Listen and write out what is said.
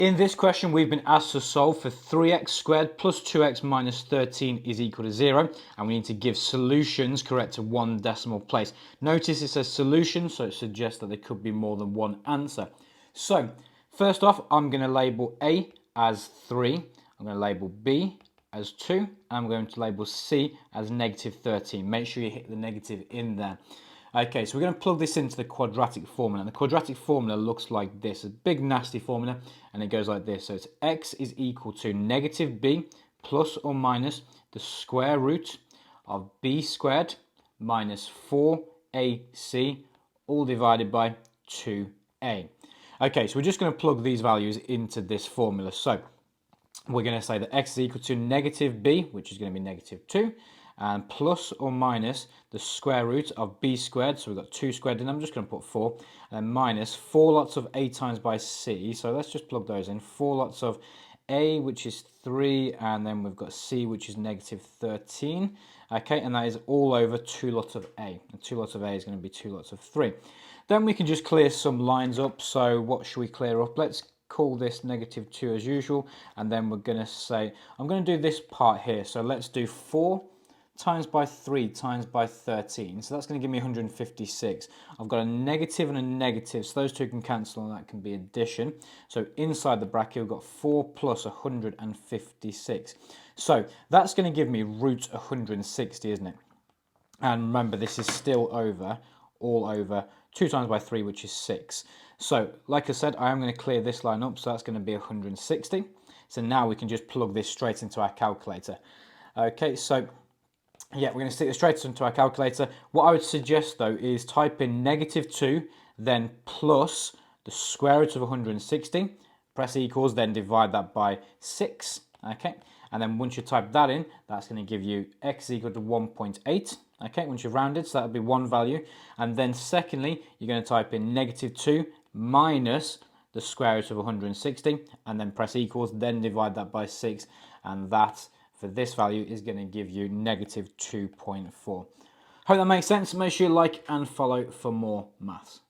In this question, we've been asked to solve for 3x squared plus 2x minus 13 is equal to 0, and we need to give solutions correct to one decimal place. Notice it says solution, so it suggests that there could be more than one answer. So, first off, I'm going to label A as 3, I'm going to label B as 2, and I'm going to label C as negative 13. Make sure you hit the negative in there. Okay, so we're going to plug this into the quadratic formula. And the quadratic formula looks like this, a big nasty formula, and it goes like this. So it's x is equal to negative b plus or minus the square root of b squared minus 4ac, all divided by 2a. Okay, so we're just going to plug these values into this formula. So we're going to say that x is equal to negative b, which is going to be negative 2, and plus or minus the square root of b squared, so we've got 2 squared in, I'm just going to put 4, and then minus 4 lots of a times by c, so let's just plug those in, 4 lots of a, which is 3, and then we've got c, which is negative 13, okay, and that is all over 2 lots of a, and 2 lots of a is going to be 2 lots of 3. Then we can just clear some lines up, so what should we clear up? Let's call this negative 2 as usual, and then we're going to say, I'm going to do this part here, so let's do 4 times by 3 times by 13, so that's going to give me 156. I've got a negative and a negative, so those two can cancel and that can be addition. So inside the bracket we've got 4 plus 156. So that's going to give me root 160, isn't it? And remember, this is still over, all over 2 times by 3, which is 6. So like I said, I am going to clear this line up, so that's going to be 160. So now we can just plug this straight into our calculator. Okay, so yeah, we're going to stick this straight into our calculator. What I would suggest though is type in negative 2, then plus the square root of 160, press equals, then divide that by 6, okay? And then once you type that in, that's going to give you x equal to 1.8, okay, once you've rounded, so that would be one value. And then secondly, you're going to type in negative 2 minus the square root of 160, and then press equals, then divide that by 6, and that for this value is going to give you negative 2.4. Hope that makes sense. Make sure you like and follow for more maths.